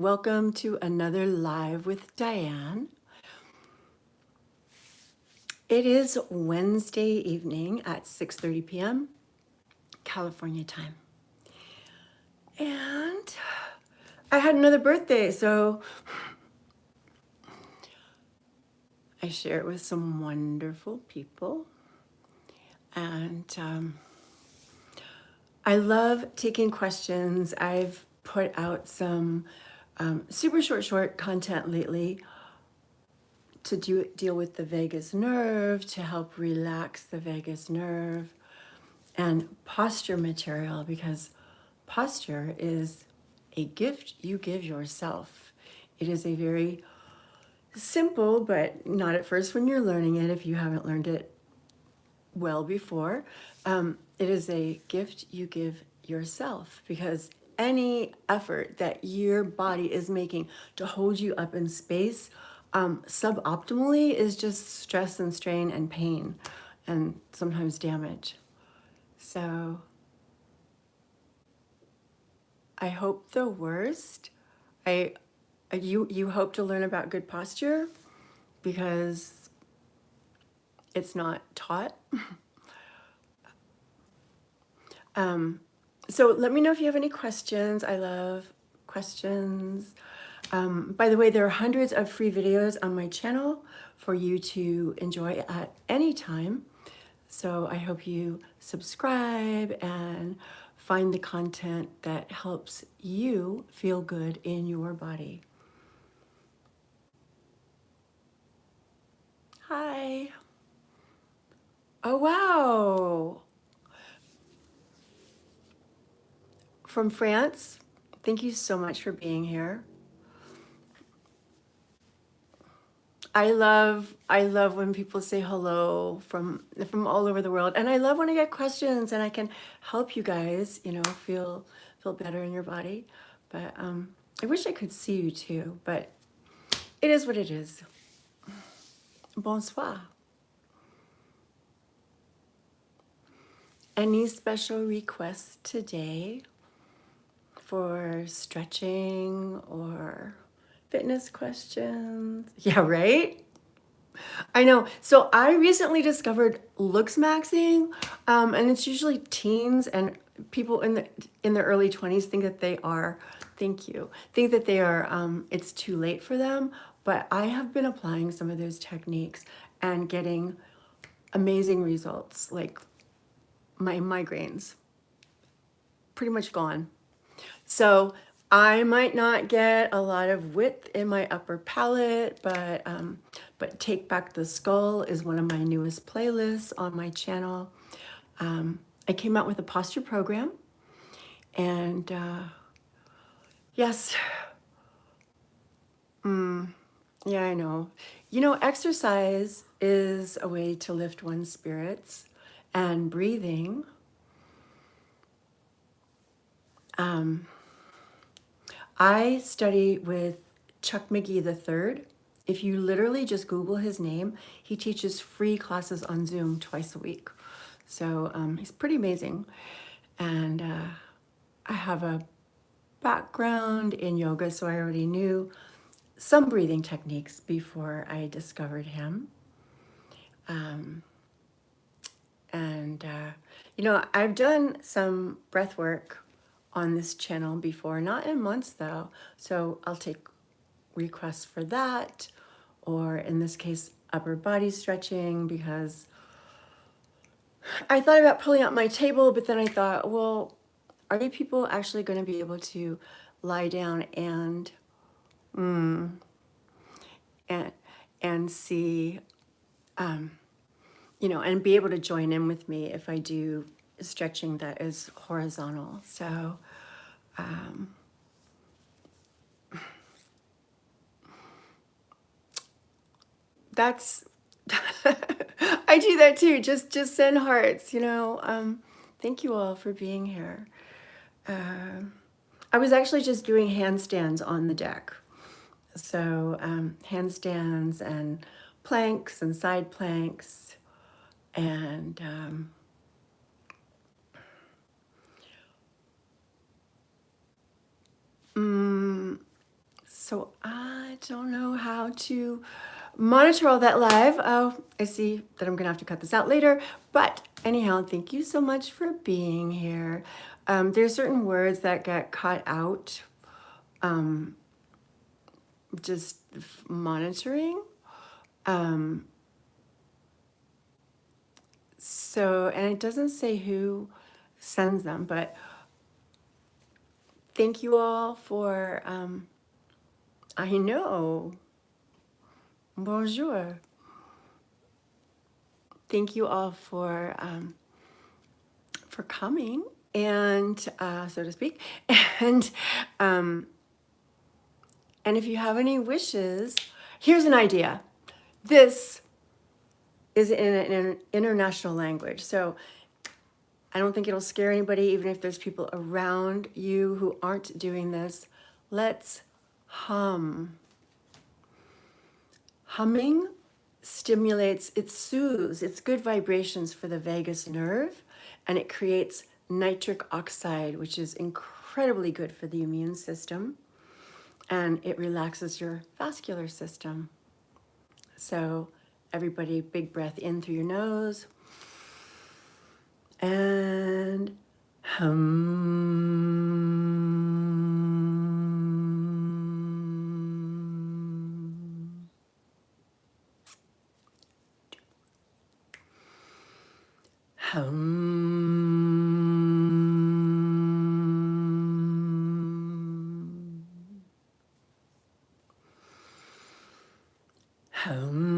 Welcome to another live with Diane. It is Wednesday evening at 6:30 p.m. California time. And I had another birthday, so I share it with some wonderful people. And I love taking questions. I've put out some super short content lately to deal with the vagus nerve, to help relax the vagus nerve, and posture material, because posture is a gift you give yourself. It is a very simple, but not at first when you're learning it, if you haven't learned it well before. It is a gift you give yourself, because any effort that your body is making to hold you up in space suboptimally is just stress and strain and pain and sometimes damage. So I hope the worst. You hope to learn about good posture because it's not taught. So let me know if you have any questions. I love questions. By the way, there are hundreds of free videos on my channel for you to enjoy at any time. So I hope you subscribe and find the content that helps you feel good in your body. Hi. Oh, wow. From France. Thank you so much for being here. I love when people say hello from all over the world, and I love when I get questions and I can help you guys, feel better in your body. But I wish I could see you too, but it is what it is. Bonsoir. Any special requests today for stretching or fitness questions? Yeah, right? I know. So I recently discovered looks maxing, and it's usually teens and people in their early 20s think that they are, thank you, think that they are, it's too late for them. But I have been applying some of those techniques and getting amazing results, like my migraines pretty much gone. So I might not get a lot of width in my upper palate, but Take Back the Skull is one of my newest playlists on my channel. I came out with a posture program, and yes, yeah, I know. Exercise is a way to lift one's spirits, and breathing. I study with Chuck McGee III. If you literally just Google his name, he teaches free classes on Zoom twice a week. So he's pretty amazing. And I have a background in yoga, so I already knew some breathing techniques before I discovered him. I've done some breath work on this channel before, not in months though. So I'll take requests for that, or in this case, upper body stretching, because I thought about pulling out my table, but then I thought, well, are you people actually going to be able to lie down and see, and be able to join in with me if I do stretching that is horizontal? So that's I do that too. Just send hearts. Thank you all for being here. I was actually just doing handstands on the deck. So handstands and planks and side planks, and So I don't know how to monitor all that live. Oh, I see that I'm gonna have to cut this out later. But anyhow, thank you so much for being here. There's certain words that get cut out, just monitoring. So, and it doesn't say who sends them, but thank you all for, I know, bonjour. Thank you all for coming and, so to speak. And, and if you have any wishes, here's an idea. This is in an international language. So I don't think it'll scare anybody, even if there's people around you who aren't doing this. Let's hum. Humming stimulates, it soothes, it's good vibrations for the vagus nerve, and it creates nitric oxide, which is incredibly good for the immune system, and it relaxes your vascular system. So everybody, big breath in through your nose and hum. Hum. Hum.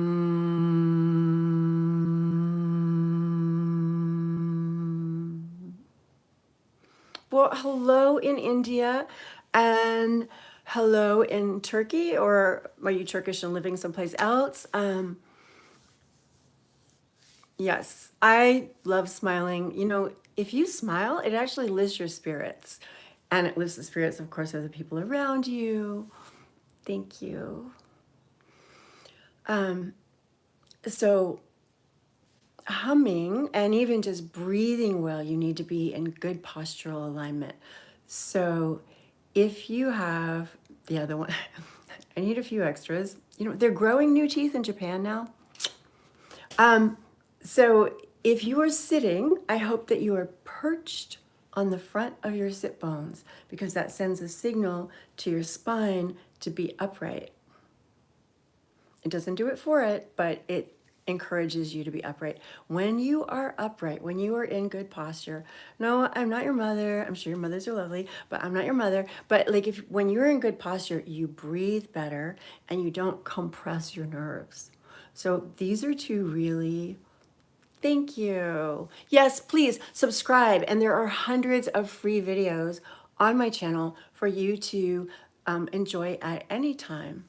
Well, hello in India and hello in Turkey, or are you Turkish and living someplace else? Yes, I love smiling. You know, if you smile, it actually lifts your spirits. And it lifts the spirits, of course, of the people around you. Thank you. So humming and even just breathing well, you need to be in good postural alignment. So if you have the other one, I need a few extras. You know, they're growing new teeth in Japan now. So if you are sitting, I hope that you are perched on the front of your sit bones, because that sends a signal to your spine to be upright. It doesn't do it for it, but it encourages you to be upright. When you are upright, when you are in good posture, no, I'm not your mother. I'm sure your mothers are lovely, but I'm not your mother. But like when you're in good posture, you breathe better and you don't compress your nerves. So these are two really. Thank you. Yes, please subscribe. And there are hundreds of free videos on my channel for you to enjoy at any time.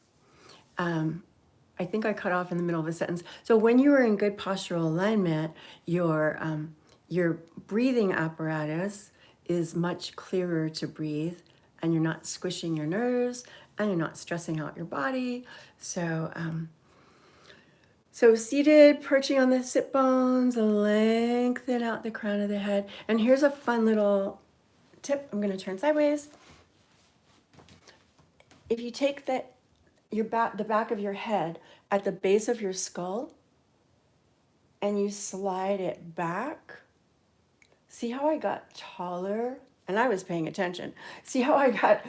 I think I cut off in the middle of a sentence. So when you are in good postural alignment, your breathing apparatus is much clearer to breathe, and you're not squishing your nerves, and you're not stressing out your body. So seated, perching on the sit bones, lengthen out the crown of the head. And here's a fun little tip. I'm going to turn sideways. If you take the back of your head at the base of your skull and you slide it back, see how I got taller? And I was paying attention. See how I got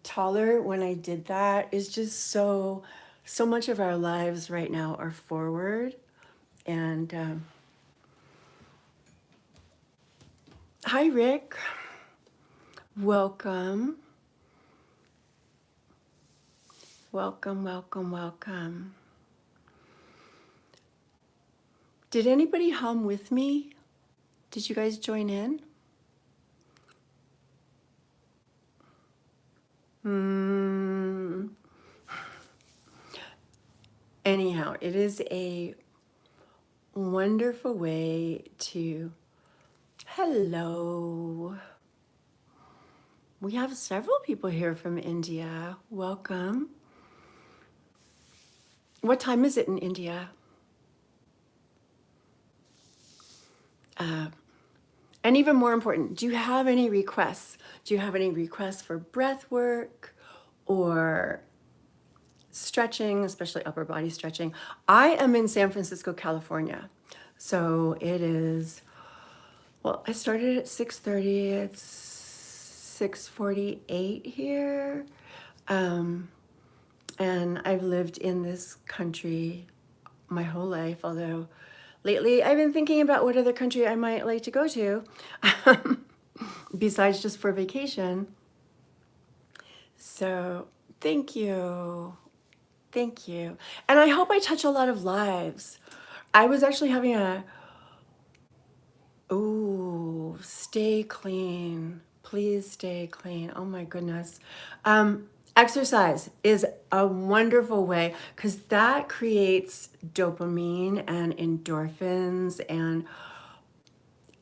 taller when I did that? It's just so much of our lives right now are forward. And hi, Rick. Welcome. Welcome, welcome, welcome. Did anybody hum with me? Did you guys join in? Anyhow, it is a wonderful way to, hello. We have several people here from India. Welcome. What time is it in India? And even more important, do you have any requests? Do you have any requests for breath work or stretching, especially upper body stretching. I am in San Francisco, California. So it is, well, I started at 6:30. It's 6:48 here. And I've lived in this country my whole life, although lately I've been thinking about what other country I might like to go to besides just for vacation. So thank you. Thank you. And I hope I touch a lot of lives. I was actually having stay clean. Please stay clean. Oh my goodness. Exercise is a wonderful way because that creates dopamine and endorphins and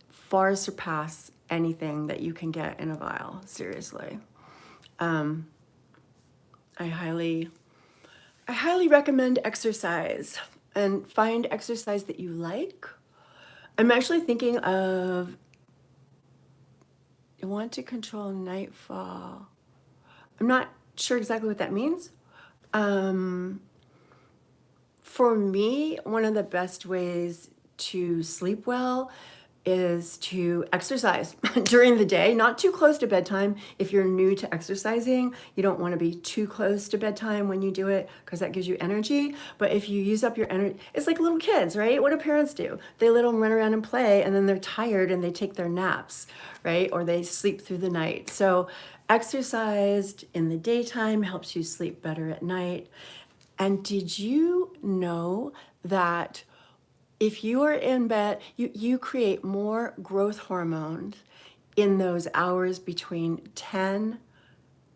far surpass anything that you can get in a vial. Seriously. I highly recommend exercise and find exercise that you like. I'm actually thinking of, I want to control nightfall. I'm not sure exactly what that means. For me, one of the best ways to sleep well is to exercise during the day, not too close to bedtime. If you're new to exercising, you don't want to be too close to bedtime when you do it because that gives you energy. But if you use up your energy, it's like little kids, right? What do parents do? They let them run around and play, and then they're tired and they take their naps, right? Or they sleep through the night. So exercised in the daytime helps you sleep better at night. And did you know that if you are in bed, you create more growth hormones in those hours between 10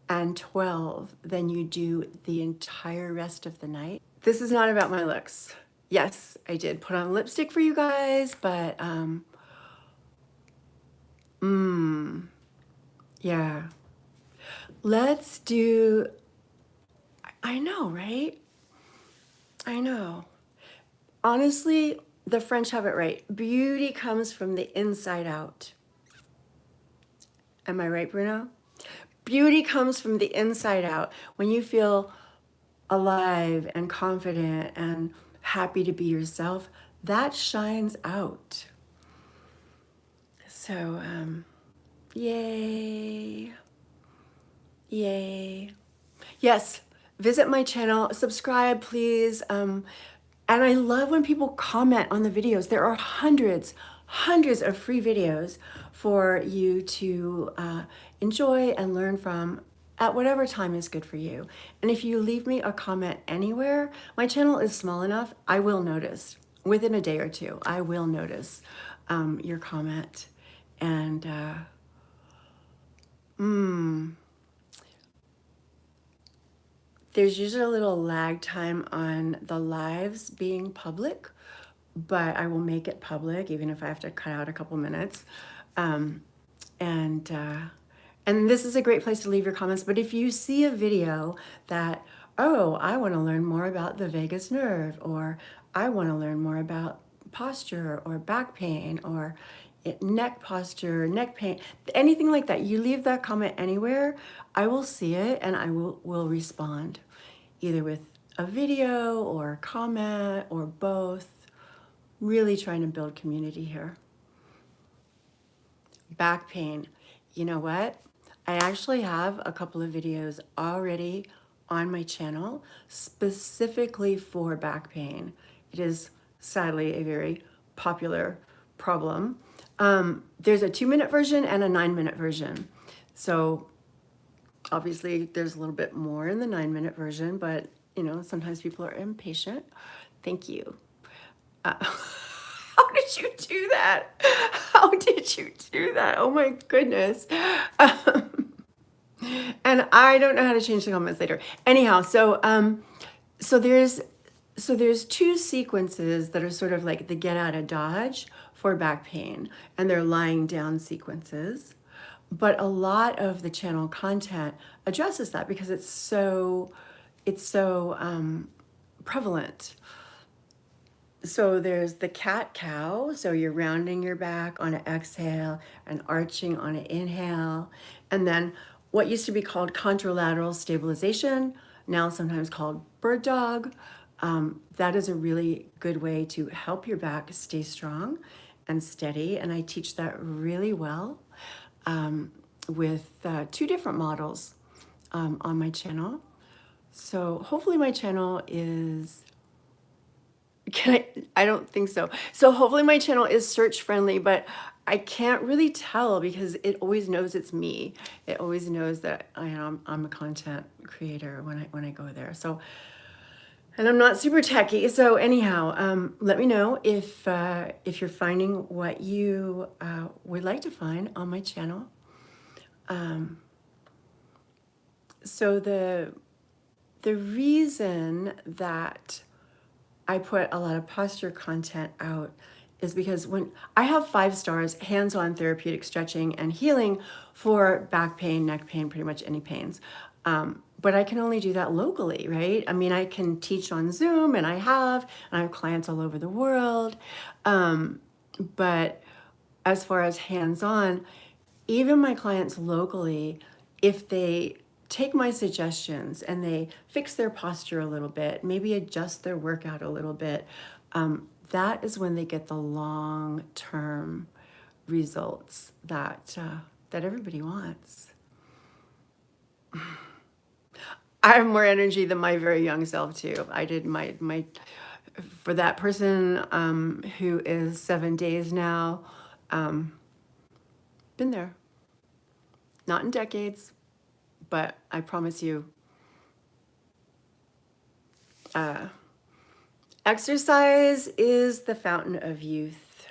and 12 than you do the entire rest of the night? This is not about my looks. Yes, I did put on lipstick for you guys, but yeah. Let's do, I know, right? I know. Honestly, the French have it right. Beauty comes from the inside out. Am I right, Bruno? Beauty comes from the inside out. When you feel alive and confident and happy to be yourself, that shines out. So, yay. Yay. Yes, visit my channel, subscribe, please. And I love when people comment on the videos. There are hundreds of free videos for you to enjoy and learn from at whatever time is good for you. And if you leave me a comment anywhere, my channel is small enough, I will notice. Within a day or two, I will notice your comment. And there's usually a little lag time on the lives being public, but I will make it public even if I have to cut out a couple minutes. And this is a great place to leave your comments. But if you see a video that, oh, I want to learn more about the vagus nerve, or I want to learn more about posture or back pain or neck posture, neck pain, anything like that, you leave that comment anywhere, I will see it and I will respond either with a video or a comment or both. Really trying to build community here. Back pain. You know what? I actually have a couple of videos already on my channel specifically for back pain. It is sadly a very popular problem. There's a 2-minute version and a 9-minute version. So obviously there's a little bit more in the 9-minute version, but you know, sometimes people are impatient. Thank you. How did you do that? How did you do that? Oh my goodness. And I don't know how to change the comments later. Anyhow, so there's 2 sequences that are sort of like the get out of Dodge for back pain, and they're lying down sequences. But a lot of the channel content addresses that because it's so prevalent. So there's the cat-cow. So you're rounding your back on an exhale and arching on an inhale. And then what used to be called contralateral stabilization, now sometimes called bird dog. That is a really good way to help your back stay strong and steady. And I teach that really well with two different models on my channel. So hopefully my channel is, I don't think so. So hopefully my channel is search friendly, but I can't really tell because it always knows it's me. It always knows that I'm a content creator when I go there. So, and I'm not super techy. So anyhow, let me know if you're finding what you would like to find on my channel. So the reason that I put a lot of posture content out is because when I have 5 stars hands-on therapeutic stretching and healing for back pain, neck pain, pretty much any pains. But I can only do that locally, right? I mean, I can teach on Zoom, and I have clients all over the world. But as far as hands-on, even my clients locally, if they take my suggestions and they fix their posture a little bit, maybe adjust their workout a little bit, that is when they get the long-term results that everybody wants. I have more energy than my very young self too. I did my for that person who is 7 days now, been there. Not in decades, but I promise you, exercise is the fountain of youth.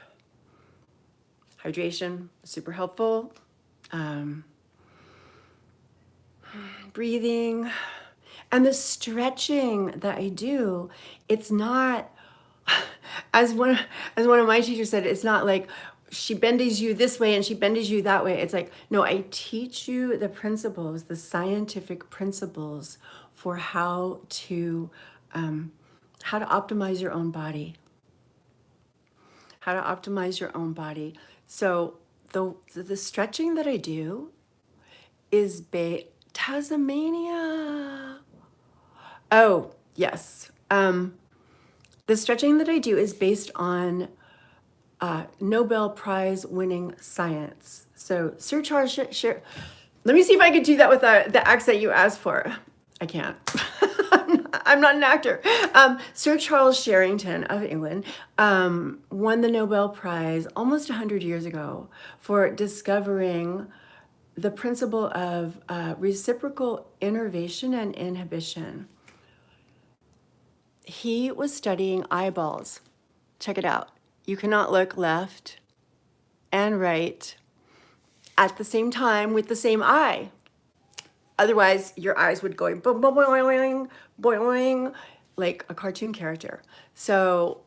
Hydration, super helpful. Breathing, and the stretching that I do, it's not, as one of my teachers said, it's not like she bendies you this way and she bendies you that way. It's like, no, I teach you the principles, the scientific principles for how to optimize your own body. How to optimize your own body. So the stretching that I do is Tasmania. Oh, yes. The stretching that I do is based on Nobel Prize winning science. So Sir Charles let me see if I could do that with the accent you asked for. I can't. I'm not an actor. Sir Charles Sherrington of England won the Nobel Prize almost 100 years ago for discovering the principle of reciprocal innervation and inhibition. He was studying eyeballs. Check it out. You cannot look left and right at the same time with the same eye. Otherwise, your eyes would go boing, boing, boing, like a cartoon character. So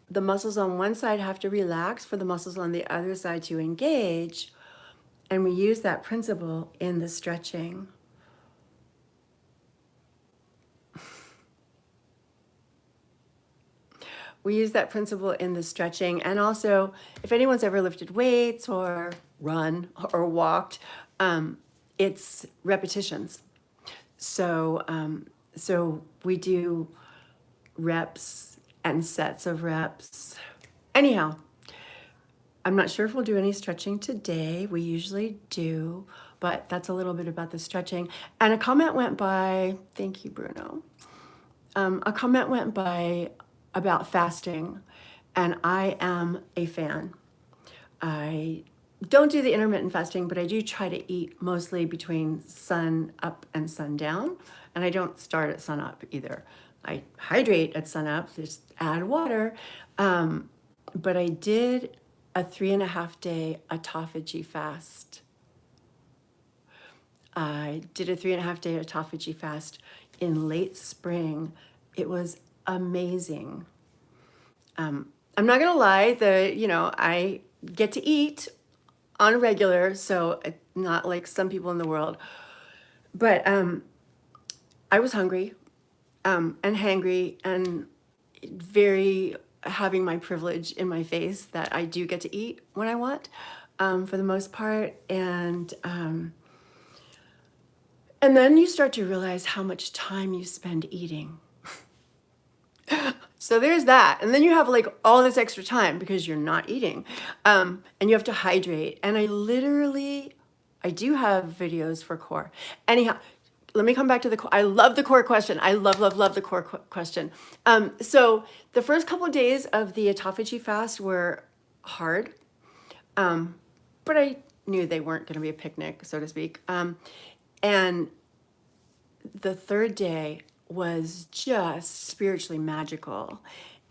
the muscles on one side have to relax for the muscles on the other side to engage. And we use that principle in the stretching. We use that principle in the stretching. And also, if anyone's ever lifted weights or run or walked, it's repetitions. So we do reps and sets of reps. Anyhow, I'm not sure if we'll do any stretching today. We usually do, but that's a little bit about the stretching. And a comment went by, thank you, Bruno. A comment went by about fasting, and I am a fan. I don't do the intermittent fasting, but I do try to eat mostly between sun up and sundown, and I don't start at sun up either. I hydrate at sun up, just add water, but I did a 3.5 day autophagy fast. I did a 3.5 day autophagy fast in late spring. It was amazing. I'm not gonna lie, I get to eat on a regular, so it's not like some people in the world, but I was hungry and hangry and very having my privilege in my face that I do get to eat when I want, for the most part, and And then you start to realize how much time you spend eating. So there's that. And then you have like all this extra time because you're not eating. And you have to hydrate. And I do have videos for core. Anyhow, let me come back to the core. I love the core question. I love the core question. So the first couple of days of the autophagy fast were hard. But I knew they weren't going to be a picnic, so to speak. And the third day was just spiritually magical.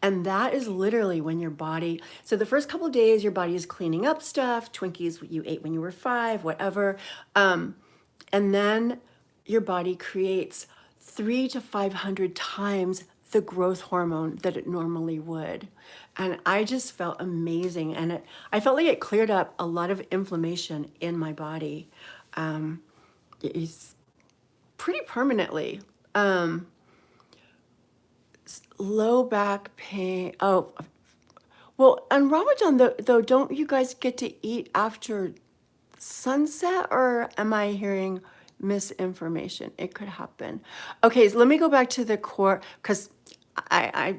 And that is literally when your body, so the first couple of days, your body is cleaning up stuff, Twinkies you ate when you were 5, whatever. And then your body creates 300 to 500 times the growth hormone that it normally would. And I just felt amazing. And I felt like it cleared up a lot of inflammation in my body. It's pretty permanently. Low back pain. Oh, well, on Ramadan, though, don't you guys get to eat after sunset, or am I hearing misinformation? It could happen. Okay, so let me go back to the core, because I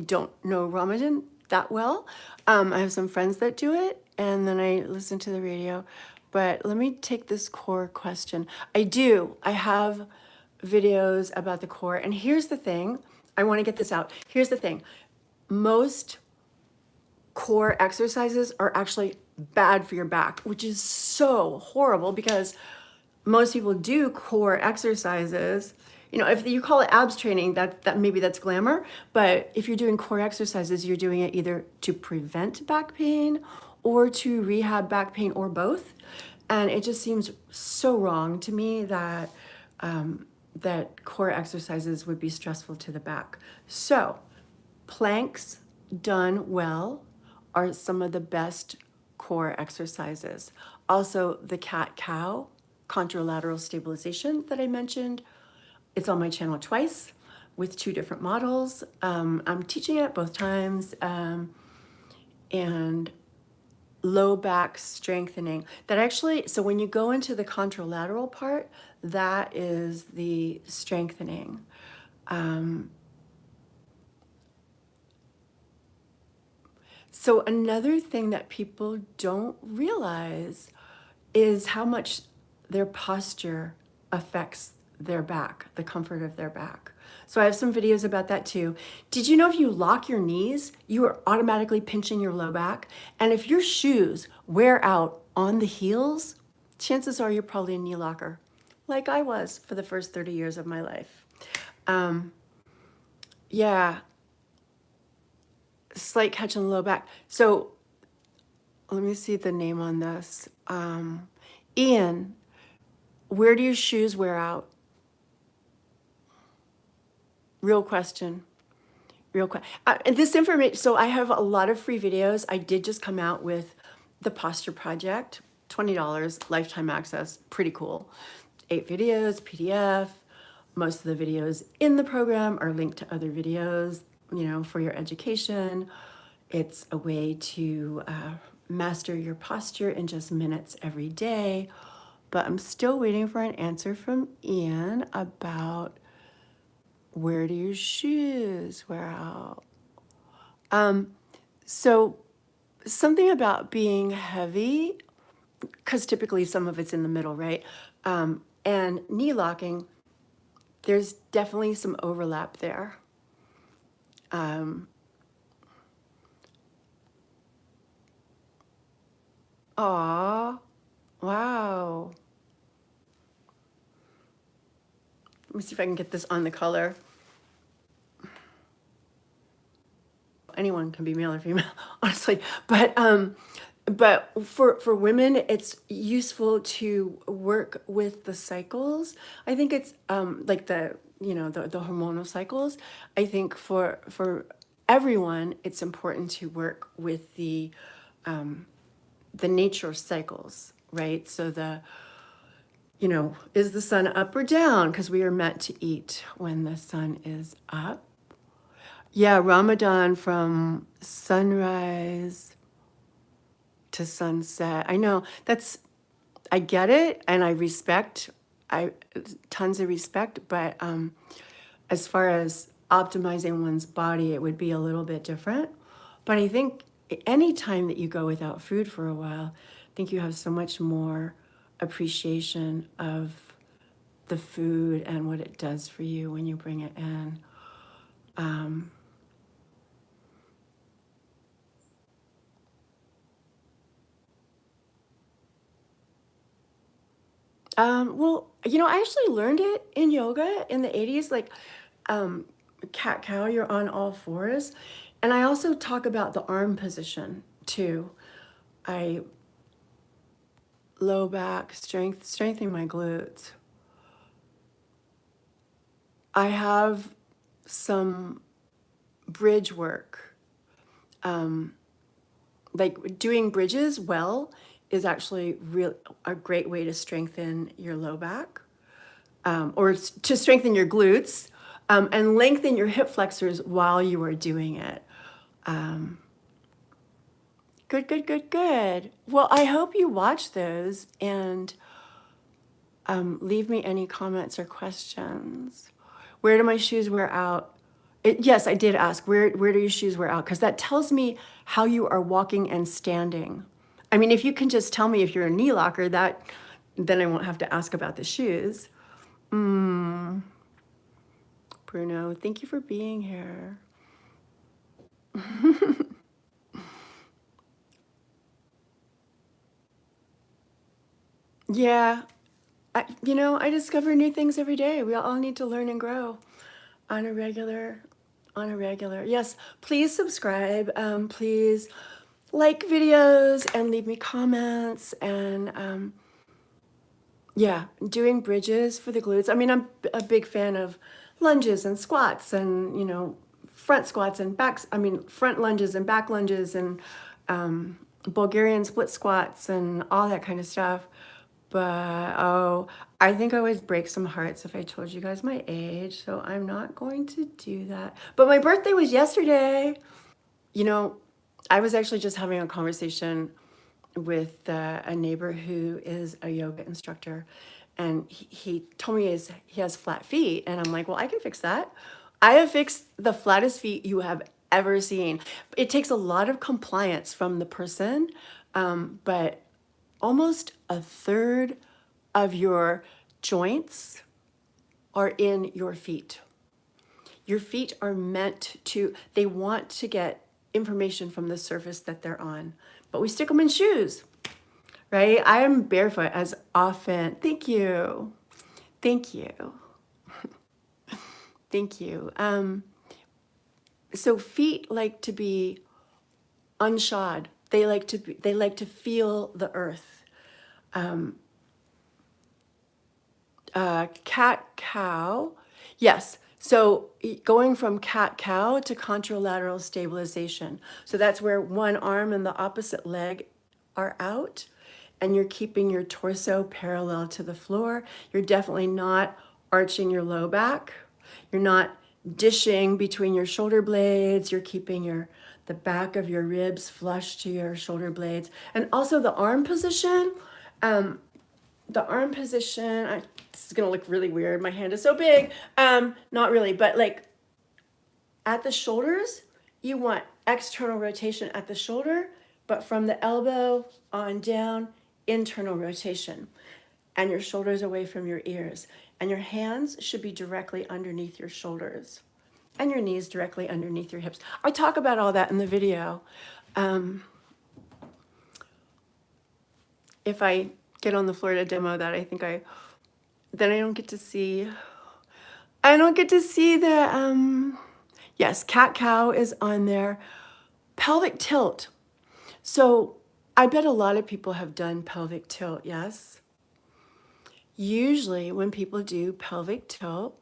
don't know Ramadan that well. I have some friends that do it, and then I listen to the radio. But let me take this core question. I have videos about the core. And here's the thing. I want to get this out. Here's the thing. Most core exercises are actually bad for your back, which is so horrible because most people do core exercises. You know, if you call it abs training, that maybe that's glamour. But if you're doing core exercises, you're doing it either to prevent back pain or to rehab back pain, or both. And it just seems so wrong to me that that core exercises would be stressful to the back. So planks done well are some of the best core exercises. Also the cat-cow contralateral stabilization that I mentioned. It's on my channel twice with 2 different models. I'm teaching it both times. And low back strengthening. That actually, so when you go into the contralateral part, that is the strengthening. So another thing that people don't realize is how much their posture affects their back, the comfort of their back. So I have some videos about that too. Did you know if you lock your knees, you are automatically pinching your low back? And if your shoes wear out on the heels, chances are you're probably a knee locker, like I was for the first 30 years of my life. Yeah, slight catch on the low back. So let me see the name on this. Ian, where do your shoes wear out? Real question. And this information, so I have a lot of free videos. I did just come out with the Posture Project, $20, lifetime access, pretty cool. 8 videos, PDF. Most of the videos in the program are linked to other videos, you know, for your education. It's a way to master your posture in just minutes every day. But I'm still waiting for an answer from Ian about where do your shoes wear out? So something about being heavy, because typically some of it's in the middle, right? And knee locking, there's definitely some overlap there. Aw, wow. Let me see if I can get this on the color. Anyone can be male or female, honestly. But for women, it's useful to work with the cycles. I think it's like the hormonal cycles. I think for everyone, it's important to work with the nature cycles, right? So is the sun up or down? Because we are meant to eat when the sun is up. Yeah, Ramadan from sunrise to sunset. I know I get it, and I respect I tons of respect, but as far as optimizing one's body, it would be a little bit different. But I think any time that you go without food for a while, I think you have so much more appreciation of the food and what it does for you when you bring it in. Well, I actually learned it in yoga in the 80s, like cat cow, you're on all fours. And I also talk about the arm position too. I low back, strengthening my glutes. I have some bridge work. Like doing bridges well is actually a great way to strengthen your low back, or to strengthen your glutes, and lengthen your hip flexors while you are doing it. Good, good, good, good. Well, I hope you watch those and leave me any comments or questions. Where do my shoes wear out? Yes, I did ask, where do your shoes wear out? Because that tells me how you are walking and standing. I mean, if you can just tell me if you're a knee locker, then I won't have to ask about the shoes. Bruno, thank you for being here. Yeah, I discover new things every day. We all need to learn and grow on a regular. Yes, please subscribe. Please like videos and leave me comments. And yeah, doing bridges for the glutes. I mean, I'm a big fan of lunges and squats and, front squats and backs. I mean, front lunges and back lunges and Bulgarian split squats and all that kind of stuff. But I think I would break some hearts if I told you guys my age, so I'm not going to do that. But my birthday was yesterday. I was actually just having a conversation with a neighbor who is a yoga instructor, and he told me he has flat feet, and I'm like, well, I can fix that. I have fixed the flattest feet you have ever seen. It takes a lot of compliance from the person, but almost a third of your joints are in your feet. Your feet are they want to get information from the surface that they're on, but we stick them in shoes, right? I am barefoot as often. Thank you. Thank you. Thank you. So feet like to be unshod. They like to feel the earth. Cat cow. Yes. So going from cat cow to contralateral stabilization. So that's where one arm and the opposite leg are out, and you're keeping your torso parallel to the floor. You're definitely not arching your low back. You're not dishing between your shoulder blades. You're keeping the back of your ribs flush to your shoulder blades. And also the arm position. This is gonna look really weird. My hand is so big. Not really, but like at the shoulders, you want external rotation at the shoulder, but from the elbow on down, internal rotation. And your shoulders away from your ears. And your hands should be directly underneath your shoulders. And your knees directly underneath your hips. I talk about all that in the video. If I get on the floor to demo that, then I don't get to see the, yes, cat cow is on there. Pelvic tilt. So I bet a lot of people have done pelvic tilt, yes? Usually when people do pelvic tilt,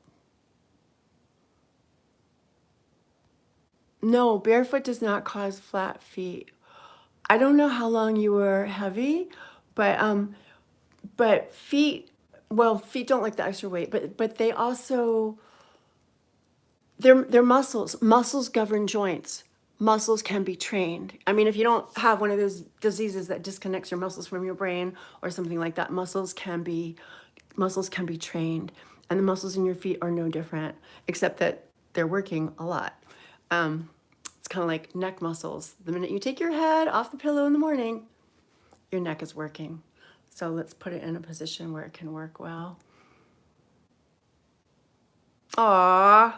no, barefoot does not cause flat feet. I don't know how long you were heavy, but feet don't like the extra weight, but they also, they're muscles. Muscles govern joints. Muscles can be trained. I mean, if you don't have one of those diseases that disconnects your muscles from your brain or something like that, muscles can be muscles can be trained, and the muscles in your feet are no different, except that they're working a lot. It's kind of like neck muscles. The minute you take your head off the pillow in the morning, your neck is working. So let's put it in a position where it can work well. Aww.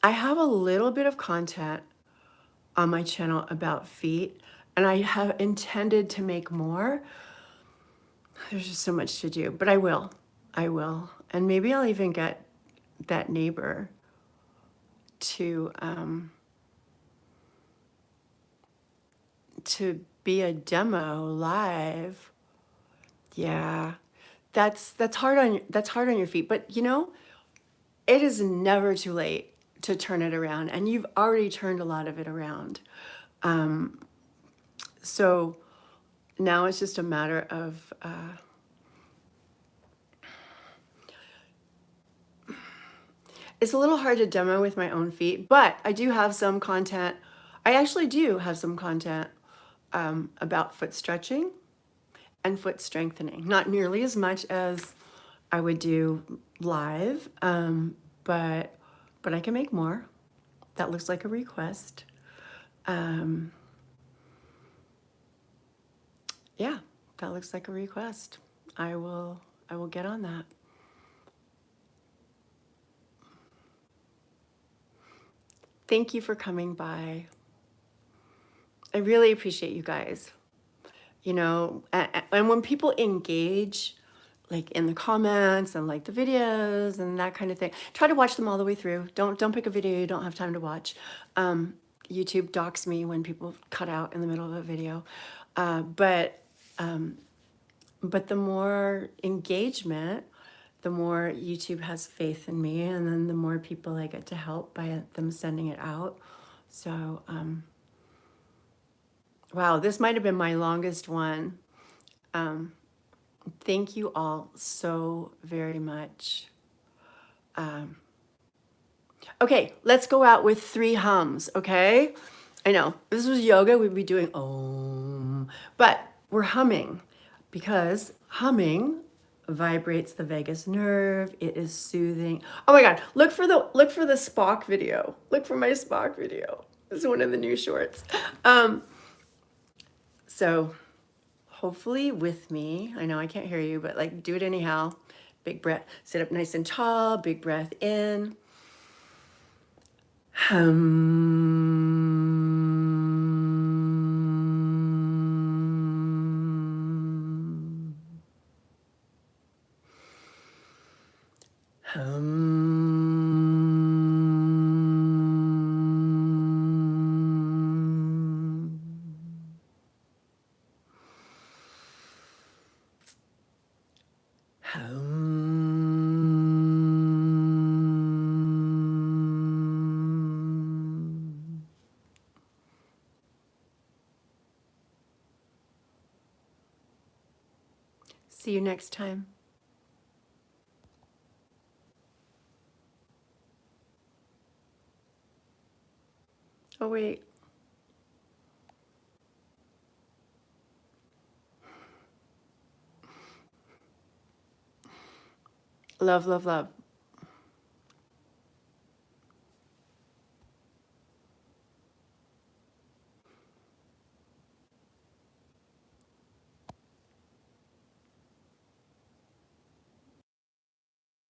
I have a little bit of content on my channel about feet, and I have intended to make more. There's just so much to do, but I will. And maybe I'll even get that neighbor to be a demo live. Yeah. That's hard on your feet, but you know, it is never too late to turn it around, and you've already turned a lot of it around. So now it's just a matter of it's a little hard to demo with my own feet, but I do have some content. I actually do have some content about foot stretching and foot strengthening. Not nearly as much as I would do live, but I can make more. That looks like a request. Yeah, that looks like a request. I will get on that. Thank you for coming by. I really appreciate you guys. You know, and when people engage, like in the comments and like the videos and that kind of thing, try to watch them all the way through. Don't pick a video you don't have time to watch. YouTube docks me when people cut out in the middle of a video. But the more engagement, the more YouTube has faith in me, and then the more people I get to help by them sending it out. So, wow, this might have been my longest one. Thank you all so very much. Okay, let's go out with 3 hums, okay? I know, if this was yoga, we'd be doing Om, but we're humming because humming vibrates the vagus nerve. It is soothing. Oh my God, look for the Spock video. Look for my Spock video. This is one of the new shorts. So hopefully with me, I know I can't hear you, but like do it anyhow. Big breath, sit up nice and tall, big breath in. See you next time. Oh, wait. Love, love, love.